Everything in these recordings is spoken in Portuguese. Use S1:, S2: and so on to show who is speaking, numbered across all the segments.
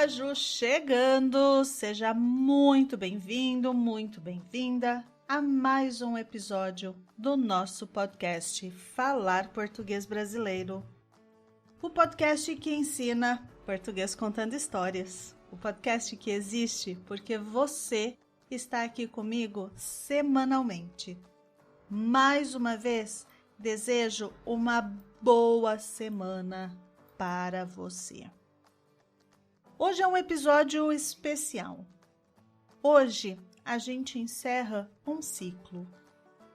S1: Ju chegando! Seja muito bem-vindo, muito bem-vinda a mais um episódio do nosso podcast Falar Português Brasileiro. O podcast que ensina português contando histórias. O podcast que existe porque você está aqui comigo semanalmente. Mais uma vez, desejo uma boa semana para você. Hoje é um episódio especial. Hoje a gente encerra um ciclo.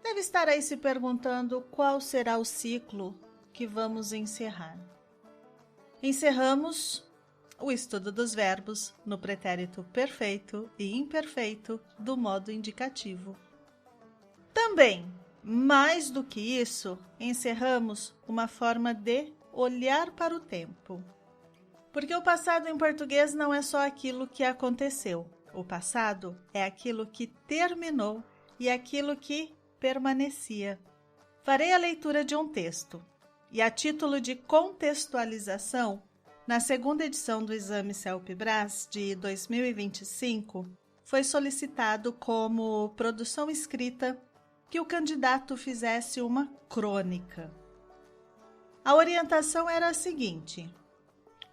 S1: Deve estar aí se perguntando qual será o ciclo que vamos encerrar. Encerramos o estudo dos verbos no pretérito perfeito e imperfeito do modo indicativo. Também, mais do que isso, encerramos uma forma de olhar para o tempo. Porque o passado em português não é só aquilo que aconteceu. O passado é aquilo que terminou e aquilo que permanecia. Farei a leitura de um texto. E a título de contextualização, na segunda edição do Exame CELPE-BRAS de 2025, foi solicitado como produção escrita que o candidato fizesse uma crônica. A orientação era a seguinte: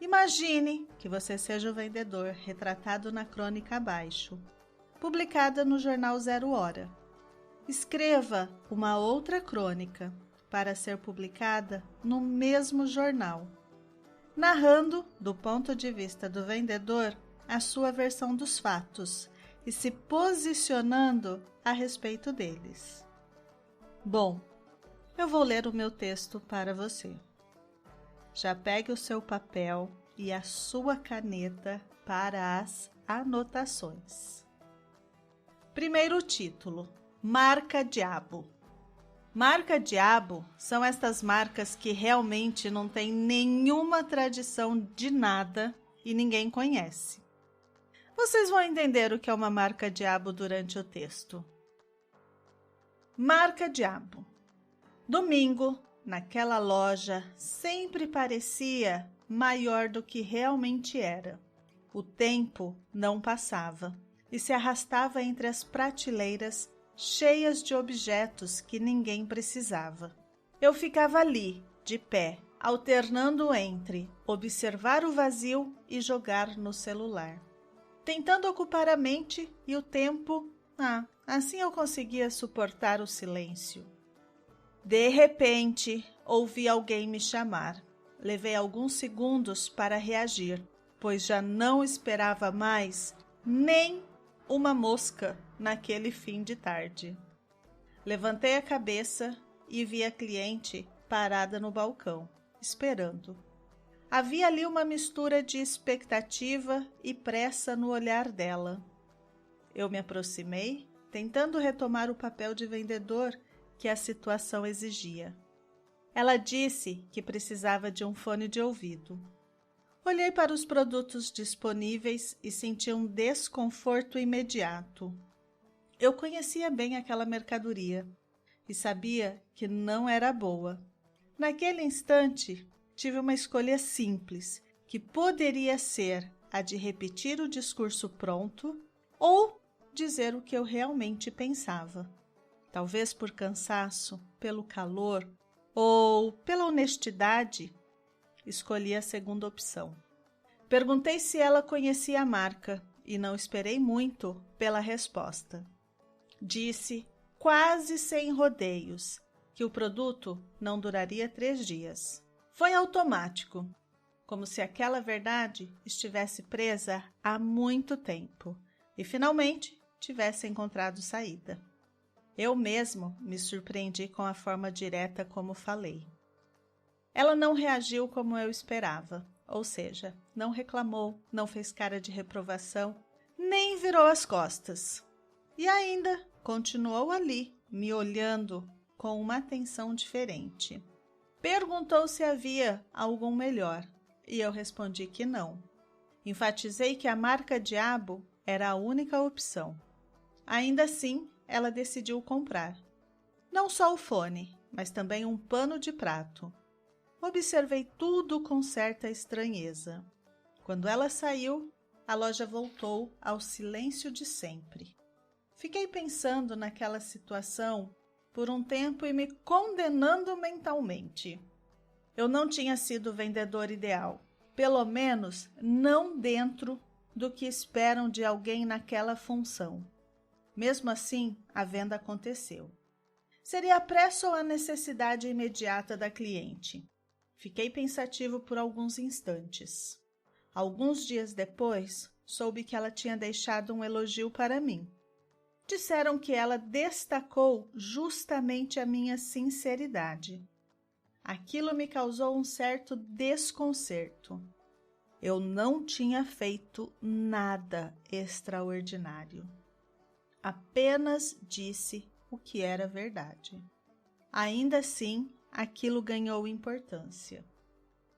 S1: imagine que você seja o vendedor retratado na crônica abaixo, publicada no jornal Zero Hora. Escreva uma outra crônica para ser publicada no mesmo jornal, narrando, do ponto de vista do vendedor, a sua versão dos fatos e se posicionando a respeito deles. Bom, eu vou ler o meu texto para você. Já pegue o seu papel e a sua caneta para as anotações. Primeiro título: Marca-diabo. Marca-diabo são estas marcas que realmente não têm nenhuma tradição de nada e ninguém conhece. Vocês vão entender o que é uma marca-diabo durante o texto. Marca-diabo. Domingo, naquela loja, sempre parecia maior do que realmente era. O tempo não passava e se arrastava entre as prateleiras cheias de objetos que ninguém precisava. Eu ficava ali, de pé, alternando entre observar o vazio e jogar no celular, tentando ocupar a mente e o tempo. Assim eu conseguia suportar o silêncio. De repente, ouvi alguém me chamar. Levei alguns segundos para reagir, pois já não esperava mais nem uma mosca naquele fim de tarde. Levantei a cabeça e vi a cliente parada no balcão, esperando. Havia ali uma mistura de expectativa e pressa no olhar dela. Eu me aproximei, tentando retomar o papel de vendedor que a situação exigia. Ela disse que precisava de um fone de ouvido. Olhei para os produtos disponíveis e senti um desconforto imediato. Eu conhecia bem aquela mercadoria e sabia que não era boa. Naquele instante, tive uma escolha simples, que poderia ser a de repetir o discurso pronto ou dizer o que eu realmente pensava. Talvez por cansaço, pelo calor ou pela honestidade, escolhi a segunda opção. Perguntei se ela conhecia a marca e não esperei muito pela resposta. Disse, quase sem rodeios, que o produto não duraria 3 dias. Foi automático, como se aquela verdade estivesse presa há muito tempo e finalmente tivesse encontrado saída. Eu mesmo me surpreendi com a forma direta como falei. Ela não reagiu como eu esperava, ou seja, não reclamou, não fez cara de reprovação, nem virou as costas. E ainda continuou ali, me olhando com uma atenção diferente. Perguntou se havia algum melhor, e eu respondi que não. Enfatizei que a marca-diabo era a única opção. Ainda assim, ela decidiu comprar. Não só o fone, mas também um pano de prato. Observei tudo com certa estranheza. Quando ela saiu, a loja voltou ao silêncio de sempre. Fiquei pensando naquela situação por um tempo e me condenando mentalmente. Eu não tinha sido o vendedor ideal, pelo menos não dentro do que esperam de alguém naquela função. Mesmo assim, a venda aconteceu. Seria a pressa ou a necessidade imediata da cliente? Fiquei pensativo por alguns instantes. Alguns dias depois, soube que ela tinha deixado um elogio para mim. Disseram que ela destacou justamente a minha sinceridade. Aquilo me causou um certo desconcerto. Eu não tinha feito nada extraordinário. Apenas disse o que era verdade. Ainda assim, aquilo ganhou importância.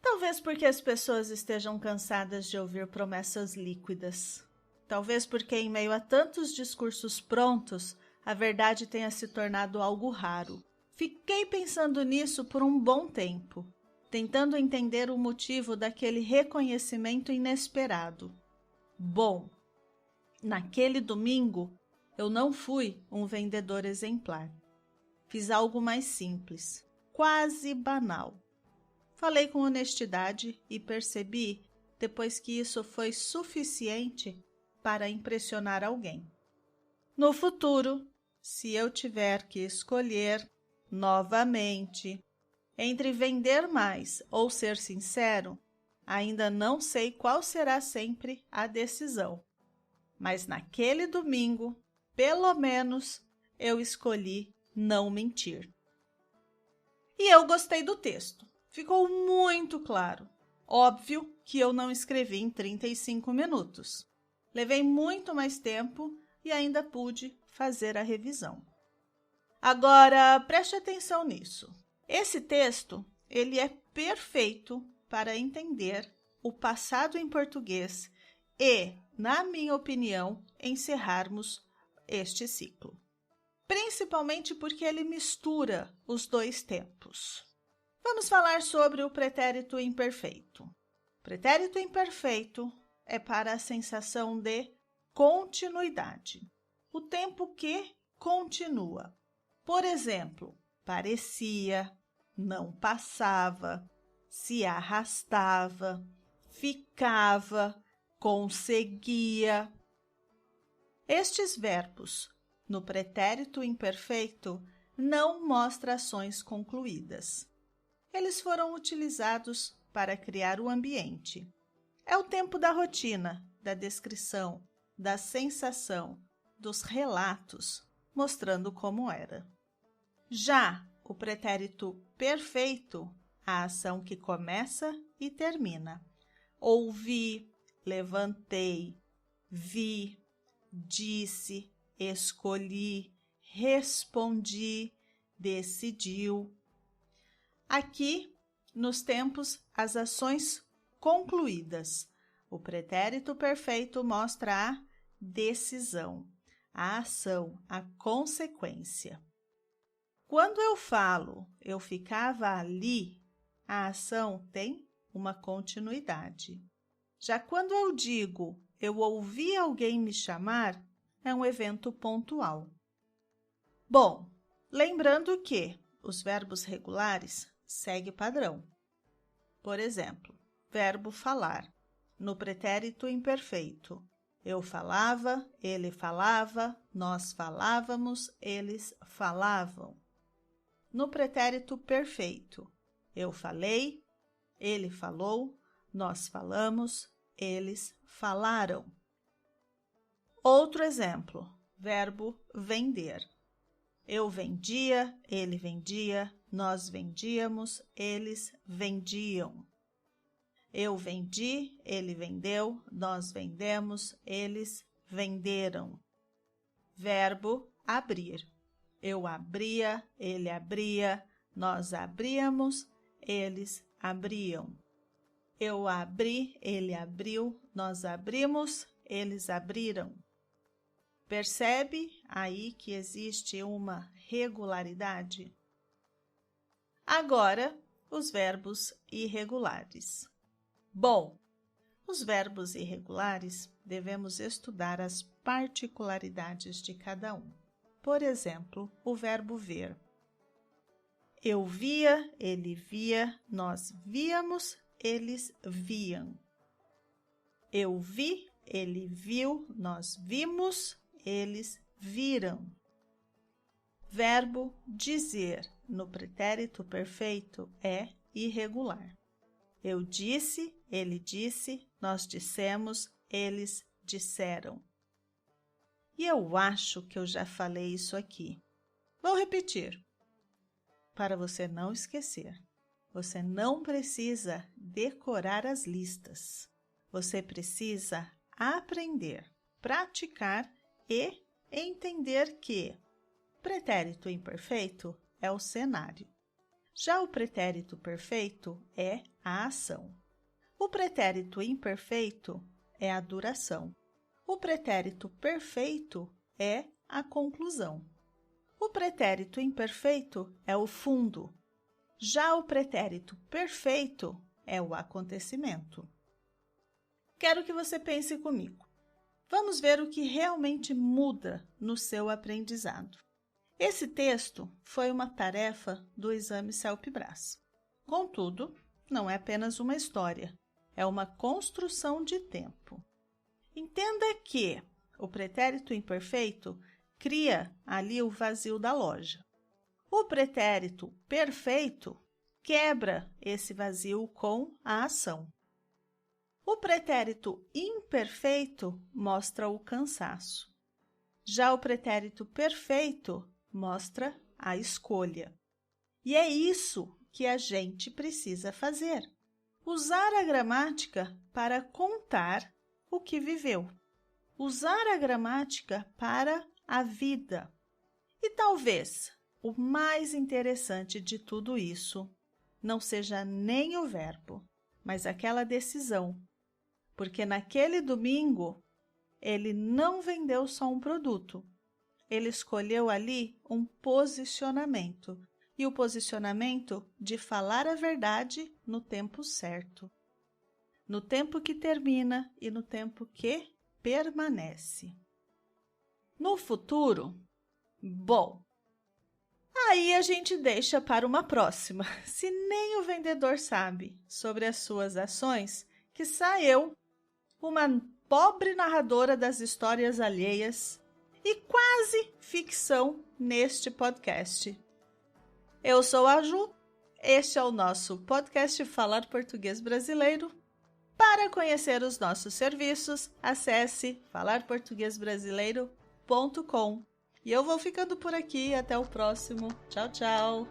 S1: Talvez porque as pessoas estejam cansadas de ouvir promessas líquidas. Talvez porque, em meio a tantos discursos prontos, a verdade tenha se tornado algo raro. Fiquei pensando nisso por um bom tempo, tentando entender o motivo daquele reconhecimento inesperado. Bom, naquele domingo, eu não fui um vendedor exemplar. Fiz algo mais simples, quase banal. Falei com honestidade e percebi, depois que isso foi suficiente para impressionar alguém. No futuro, se eu tiver que escolher novamente entre vender mais ou ser sincero, ainda não sei qual será sempre a decisão. Mas naquele domingo, pelo menos, eu escolhi não mentir. E eu gostei do texto. Ficou muito claro. Óbvio que eu não escrevi em 35 minutos. Levei muito mais tempo e ainda pude fazer a revisão. Agora, preste atenção nisso. Esse texto, ele é perfeito para entender o passado em português e, na minha opinião, encerrarmos este ciclo. Principalmente porque ele mistura os dois tempos. Vamos falar sobre o pretérito imperfeito. Pretérito imperfeito é para a sensação de continuidade. O tempo que continua. Por exemplo, parecia, não passava, se arrastava, ficava, conseguia. Estes verbos no pretérito imperfeito não mostram ações concluídas. Eles foram utilizados para criar o ambiente. É o tempo da rotina, da descrição, da sensação, dos relatos, mostrando como era. Já o pretérito perfeito, a ação que começa e termina. Ouvi, levantei, vi, disse, escolhi, respondi, decidiu. Aqui, nos tempos, as ações concluídas. O pretérito perfeito mostra a decisão, a ação, a consequência. Quando eu falo, eu ficava ali, a ação tem uma continuidade. Já quando eu digo, eu ouvi alguém me chamar, é um evento pontual. Bom, lembrando que os verbos regulares seguem padrão. Por exemplo, verbo falar, no pretérito imperfeito. Eu falava, ele falava, nós falávamos, eles falavam. No pretérito perfeito, eu falei, ele falou, nós falamos, eles falaram. Outro exemplo, verbo vender. Eu vendia, ele vendia, nós vendíamos, eles vendiam. Eu vendi, ele vendeu, nós vendemos, eles venderam. Verbo abrir. Eu abria, ele abria, nós abríamos, eles abriam. Eu abri, ele abriu, nós abrimos, eles abriram. Percebe aí que existe uma regularidade? Agora, os verbos irregulares. Bom, Os verbos irregulares devemos estudar as particularidades de cada um. Por exemplo, o verbo ver. Eu via, ele via, nós víamos, eles viam. Eu vi, ele viu, nós vimos, eles viram. Verbo dizer no pretérito perfeito é irregular. Eu disse, ele disse, nós dissemos, eles disseram. E eu acho que eu já falei isso aqui. Vou repetir. Para você não esquecer, você não precisa decorar as listas. Você precisa aprender, praticar e entender que pretérito imperfeito é o cenário. Já o pretérito perfeito é a ação. O pretérito imperfeito é a duração. O pretérito perfeito é a conclusão. O pretérito imperfeito é o fundo. Já o pretérito perfeito é o acontecimento. Quero que você pense comigo. Vamos ver o que realmente muda no seu aprendizado. Esse texto foi uma tarefa do exame CELPE-BRAS. Contudo, não é apenas uma história, é uma construção de tempo. Entenda que o pretérito imperfeito cria ali o vazio da loja. O pretérito perfeito quebra esse vazio com a ação. O pretérito imperfeito mostra o cansaço. Já o pretérito perfeito mostra a escolha. E é isso que a gente precisa fazer. Usar a gramática para contar o que viveu. Usar a gramática para a vida. E talvez o mais interessante de tudo isso não seja nem o verbo, mas aquela decisão. Porque naquele domingo, ele não vendeu só um produto. Ele escolheu ali um posicionamento. E o posicionamento de falar a verdade no tempo certo. No tempo que termina e no tempo que permanece. No futuro, bom, aí a gente deixa para uma próxima. Se nem o vendedor sabe sobre as suas ações, quiçá eu, uma pobre narradora das histórias alheias e quase ficção neste podcast. Eu sou a Ju, este é o nosso podcast Falar Português Brasileiro. Para conhecer os nossos serviços, acesse falarportuguesbrasileiro.com. E eu vou ficando por aqui, até o próximo. Tchau, tchau!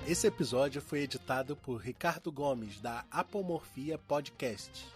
S2: Esse episódio foi editado por Ricardo Gomes, da Apomorfia Podcast.